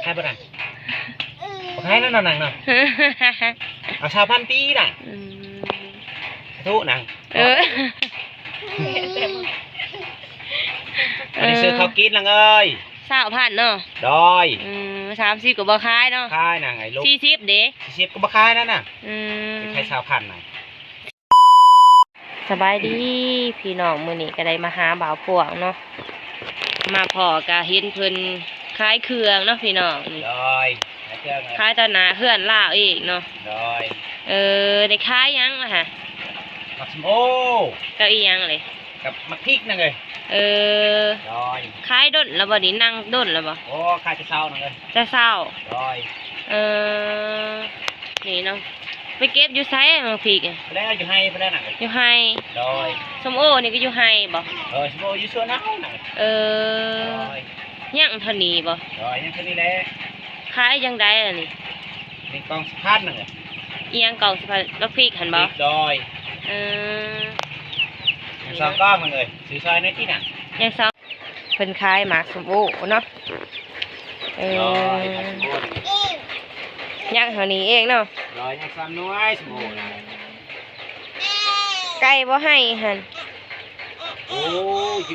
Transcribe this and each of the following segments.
ายบ่ได้บ่ขายนั่นน่ะเนาะเอาชาวพันปีน่ะทุกนางอันนี้ซื้อข้าวกินละเอ้ย20,000เนาะดอย30ก็บ่ขายเนาะขายน่ะไงลูก40เด้40ก็บ่ขายนั่นน่ะเป็นใคร20,000น่ะสบายดีพี่น้องมื้อนี้ก็ได้มาหาบ่าวพวงเนาะมาพอก็เห็นเพิ่นขายเครื่องเนาะพี่น้องนี่ดอยขายตอนหน้าเฮือนลาวอีกเนาะดอยได้ขายยังล่ะฮะมักสมโอก็อีหยังเลยกับมักพริกนั่นเลยดอยขายด้นแล้วบ่นี่นั่งด้นแล้วบ่โอ้ขายจะเช้านั่นเลยจะเช้าดอยนี่เนาะไปเก็บอยู่ไสมักพริกแล้วอยู่ให้เพิ่นน่ะอยู่ให้ดอยส้มโอนี่ก็อยู่ให้บ่ส้มโออยู่สวนน่ะยังเท่านี้บ่ดอยยังเท่านี้แหละขายจังได๋ล่ะนี่นี่กล่อง10,000นั่นแหละอีหยังกล่อง10,000แล้วพริกหั่นบ่ดอยสองกล้องมันเลยซื้อซอยในที่น่ะยังสองเพิ่นขายหมากส้มโอเนาะยังเท่านี้เองเนาะดอยยัง3หน่วยส้มโอไก่บ่ให้หั่นโอ้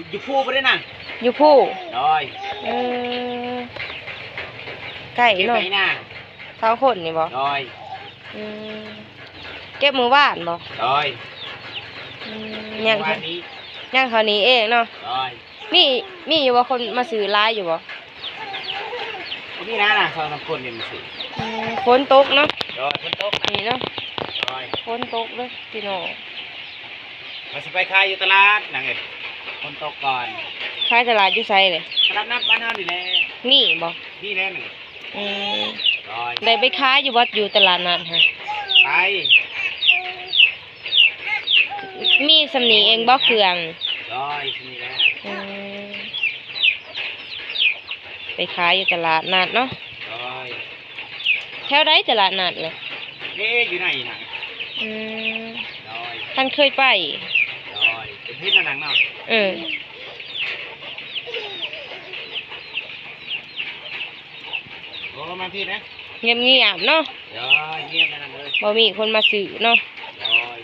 อยู่ผู้บ่ได้นั่นอยู่ผู้ดอยไก่เนาะ2คนนี่บ่ดอยเก็บมื้อวานบ่ดอยยังเท่านี้เองเนาะมีอยู่ว่าคนมาซื้อหลายอยู่บ่นี่นะ2-3คนนี่มาซื้อฝนตกเนาะฝนตกนี่เนาะฝนตกเด้อพี่น้องมาสิไปขายอยู่ตลาดนั่นไงฝนตกก่อนขายตลาดอยู่ไสเลยตลาดนัดบ้านเฮานี่แหละนี่บ่นี่แหละนี่ได้ไปขายอยู่วัดอยู่ตลาดนัดฮะไปมีสำนีเองบ่เครื่องดอยสำนีแล้วไปขายอยู่ตลาดนัดเนาะดอยแถวใดตลาดนัดเลยอยู่ไหนน่ะดอยท่านเคยไปดอยเป็นพิษหนังเนาะโอ้มาพี่นะเงียบเนาะดอยเงียบนั่นเลยบ่มีคนมาซื้อเนาะดอย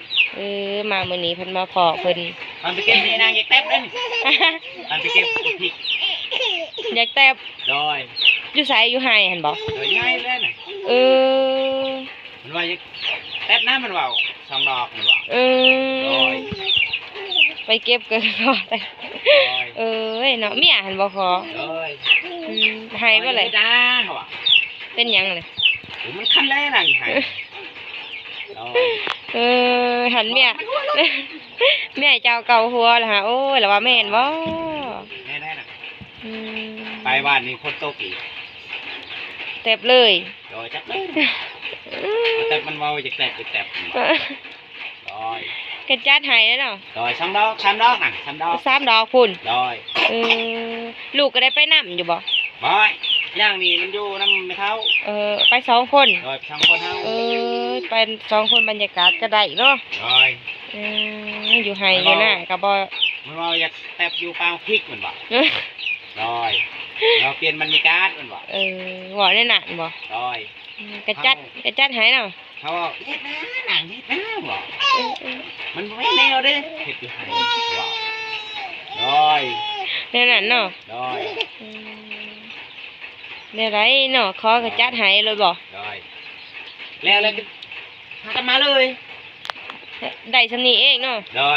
มามื้อนี้เพิ่นมาพอเพิ่นมันไปเก็บนี่นางอยากแตบเลยมันไปเก็บพริกอยากแตบดอยอยู่ไสอยู่ไห้หั่นบ่ดอยง่ายเลยน่ะมันว่าอยากแตบน้ำมันว่า2 ดอกมันว่าดอยไปเก็บกันก่อนเนาะเมียหั่นบ่ขอดอยให้บ่เลยจ้าเขาว่าเป็นหยังเลยมันคันแล้วน่ะให้หันเมียเจ้าเก่าหัวล่ะฮะโอ้ยแล้วว่าแม่นบ่แน่ๆน่ะไปบ้านนี้คนโตกี่เต็บเลยโดยจักเลยแต่มันเว้าจะแตบไปแตบโดยกระจัดให้แล้วเนาะโดย2 ดอก3 ดอกน่ะ3 ดอก3 ดอกพุ่นโดยลูกก็ได้ไปนำอยู่บ่บ่ย่างนี่มันอยู่นำแม่เฒ่าไป2 คนโดย2 คนเฮาไป2 คนบรรยากาศก็ได้เนาะโดยอยู่ไห้อยู่หน้าก็บ่มันว่าอยากแตบอยู่ปางพริกมันบ่โดยเราเปลี่ยนบรรยากาศมันบ่บ่ได้นั่นบ่โดยกระจัดให้เนาะเขาว่าเฮ็ดนะหนังเฮ็ดนะบ่มันบ่แนวเด้เฮ็ดอยู่ไห้บ่โดยแนวนั้นเนาะโดยแนวไรเนาะขอกระจัดให้เลยบ่ได้แล้วก็พากันมาเลยได้สำนีเองเนาะได้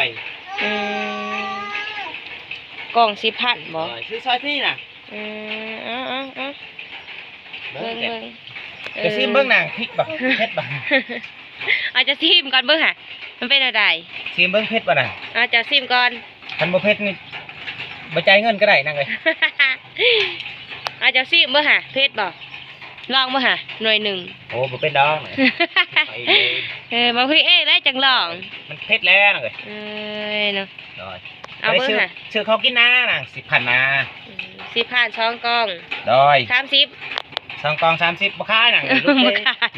กล่อง10,000บ่ซื้อซอยพี่น่ะเบิ่งจะซิมเบิ่งหนังพริกบ่เผ็ดบ่อาจจะซิมก่อนเบิ่งค่ะมันเป็นอะไรซิมเบิ่งเผ็ดบ่น่ะอาจจะซิมก่อนคันบ่เผ็ดนี่บ่จ่ายเงินก็ได้นั่งเลยอาจจะซิมเบิ่งค่ะเผ็ดบ่ลองเบิ่งค่ะหน่วย1โอ้บ่เป็นดอกบางทีได้จังลองมันเผ็ดแล้วนั่งเลยเนาะเอาเบิ่งค่ะชื่อเขากินนะน่ะ10,000นะ10,000 2 กล่องดอย30 2 กล่อง30บ่ขายนั่ง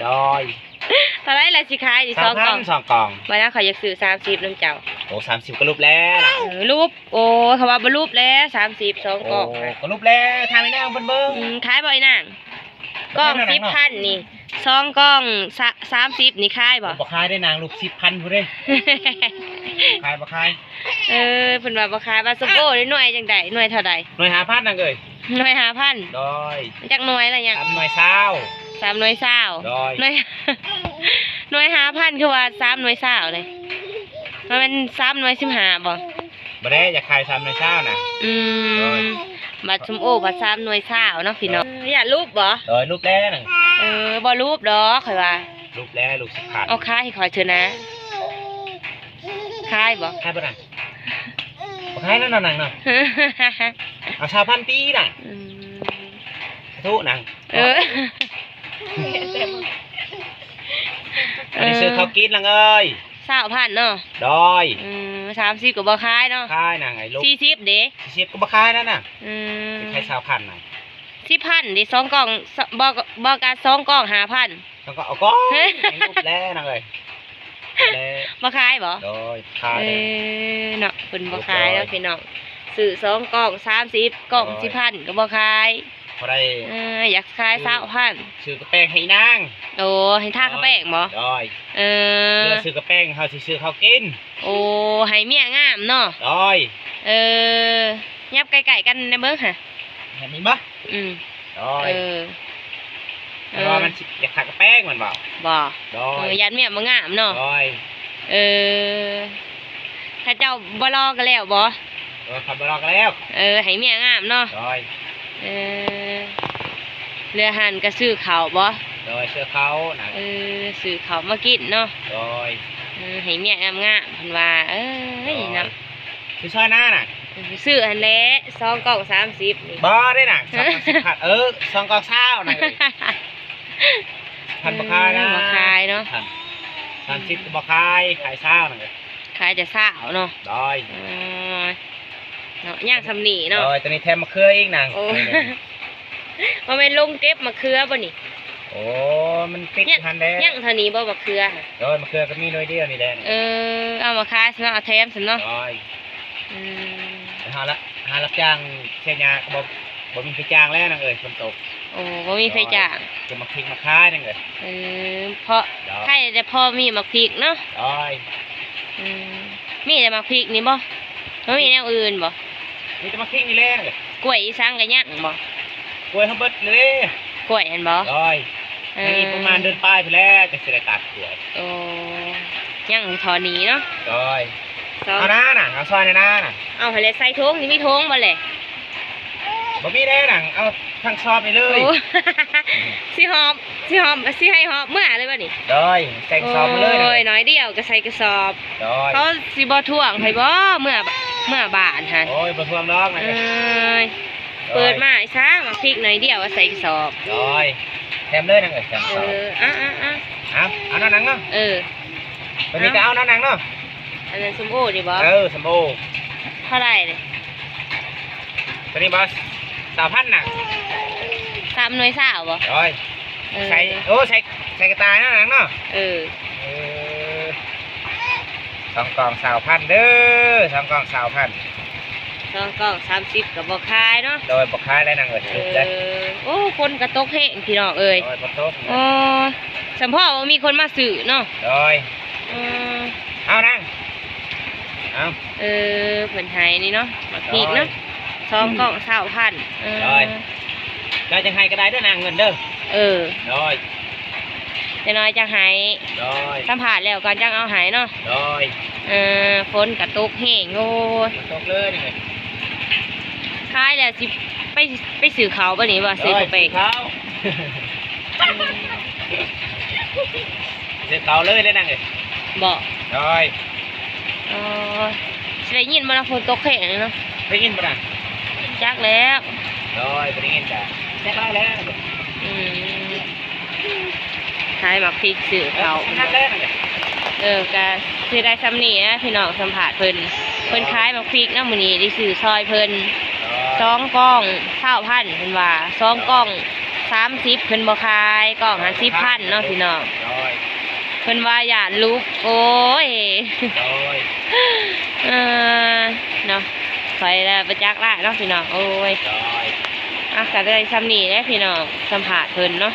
ดอยเท่าไรล่ะสิขาย2 กล่อง2 กล่องบ่นะเขาอยากซื้อ30นำเจ้าโอ้30ก็รูปแล้วรูปโอ้เขาว่าบ่รูปแล้ว30 2 กล่องก็รูปแล้วทางไม่นางเบิ่งขายบ่ไอ้นาง กล้อง10,000นี่2กล้อง30นี่ขายบ่ บ่ขายได้นางลูก10,000พุ่นเด้ขายบ่ขายเพิ่นว่าบ่ขายว่าส้มโอได้หน่วยจังได๋หน่วยเท่าใด หน่วย5,000นางเอ้ย หน่วย5,000โดยจักหน่วยละหยัง3หน่วย20 3หน่วย20โดยหน่วยหน่วย5,000คือว่า3หน่วย20เลยมันเป็น3หน่วย15บ่บ่ได้อยากขาย3หน่วย20น่ะบัดส้มโอบัด3หน่วย20เนาะพี่น้องอยากรูปบ่โดยรูปแล้วนั่นบ่รูปดอกข่อยว่ารูปแล้วลูก10,000เอาค่าให้ข่อยเถอะนะค่ายบ่ค่ายบ่น่ะบ่ขายแล้วนางเนาะเอาชาวพันปีน่ะทุนางอันนี้ซื้อข้าวกินนางเอ้ย20,000เนาะโดย30ก็บ่ขายเนาะขายนางไอ้ลูก40เด้40ก็บ่ขายนั่นน่ะใช้20,000น่ะ10,000ดิ2กล่องบ่กะ2กล่อง5,000แล้วก็เอาก้อนให้รูปแล้วนางเอ้ยบ่ขายบ่โดยขายเนาะเพิ่นบ่ขายแล้วพี่น้องซื้อ2กล่อง30กล่อง10,000ก็บ่ขายบ่ได้อยากขาย20,000ซื้อกระแป้งให้นางโอ้ให้ทากระแป้งบ่โดยเลือกซื้อกระแป้งเฮาสิซื้อข้าวกินโอ้ให้เมียงามเนาะโดยยับไกลๆกันในเบิ่งค่ะเห็นมีบ่โดยว่ามันอยากทากระแป้งมันบ่โดยยันเมียบ่งามเนาะโดยถ้าเจ้าบ่รอกันแล้วบ่ขับบ่รอกันแล้วให้เมียงามเนาะโดยเรือหันก็ซื้อข้าวบ่โดยซื้อข้าวน่ะซื้อข้าวมากินเนาะโดยให้เมียงามเพิ่นว่าเนาะซื้อซอยหน้าน่ะซื้ออันแหละ2กล่อง30นี่บ่ได้น่ะ2กล่อง102กล่อง20น่ะพันบ่ขายนะบ่ขายเนาะ30ก็บ่ขายขาย20น่ะขายจะ20เนาะโดยเนาะย่างสำนีเนาะโดยตัวนี้แถมมะเขืออีกนางมันเป็นลงเก็บมะเขือบ่นี่โอ้มันติดทันแล้วย่างเท่านี้บ่มะเขือโดยมะเขือก็มีน้อยเดียวนี่แหละเอามาขายซะเอาแถมซะเนาะโดยหารับจ้างเชียร์ยาก็บ่มีไฟจ้างแล้วนางเอ้ยฝนตกโอ้บ่มีไฟจ้างจะมาพริกมาขายนางเอ้ยเพราะใครจะพอมีมะพริกเนาะโดยมีแต่มะพริกนี่บ่บ่มีแนวอื่นบ่มีแต่มะพริกนี่แหละกล้วยอีสังก็ย่างบ่กล้วยเฮาเบิดเลยกล้วยเห็นบ่โดยนี่ประมาณเดือนปลายไปแล้วจะสิได้ตัดกล้วยโอ้ย่างทอนี้เนาะโดยเอาหน้าน่ะเอาซอยในหน้าน่ะเอาให้ใส่ถุงนี่มีถุงบ่แหละบ่มีแล้วน่ะเอาทั้งชอบไปเลยสิให้หอบเมื่อเลยบ่นี่โดยใส่กระสอบมาเลยโอ้ยน้อยเดียวก็ใส่กระสอบเขาสิบ่ท่วงให้บ่เมื่อบานหั่นโอ้ยบ่ท่วงดอกนะเปิดมาอีซ่ามาพริกหน่อยเดียวว่าใส่กระสอบโดยแถมเลยนางเอ้ยแถมเอาหนังเนาะตัวนี้ก็เอาหนังเนาะอันนั้นส้มโอดิบ่ส้มโอเท่าไหร่เลยตัวนี้บ่3,000น่ะ3หน่วย20บ่โอ้ยใส่กระต่ายเนาะหนังเนาะ2กล่อง20,000เด้อ2กล่อง20,000 2กล่อง30ก็บ่ขายเนาะโดยบ่ขายแล้วนางเอ้ยโอ้คนกระตกแห้งพี่น้องเอ้ยโดยบ่ตกสัมพ่อว่ามีคนมาซื้อเนาะโดยเอานางเอาเพิ่นให้นี่เนาะมาพริกเนาะ2กล่อง20,000โดยเราจะให้ก็ได้เด้อนางเงินเด้อโดยจะน้อยจะให้โดยสัมผัสแล้วก่อนจังเอาให้เนาะโดยฝนกระตกแห้งโอ้ยตกเลยนี่ขายแล้วสิไปซื้อเขาบ่นี่ว่าซื้อไปเขาซื้อเขาเลยนางเอ้ยบ่โดยสิได้ยินบ่ล่ะฝนตกแห้งเนาะได้ยินบ่ล่ะจักแล้วโดยได้ยินจ้ะแซ่บแล้วขายหมักพริกซื้อเขาก็สิได้ซ้ำนี่นะพี่น้องสัมผัสเพิ่นขายหมักพริกนะมื้อนี้ได้ซื้อซอยเพิ่น2กล่อง20,000เพิ่นว่า2กล่อง30เพิ่นบ่ขายกล่อง50,000เนาะพี่น้องเพิ่นว่าย่านลูกโอ้ยเนาะคอยแล้วประจักษ์ละเนาะพี่น้องโอ้ย ก็ได้ซ้ำนี่แหละพี่น้องสัมผัสเพิ่นเนาะ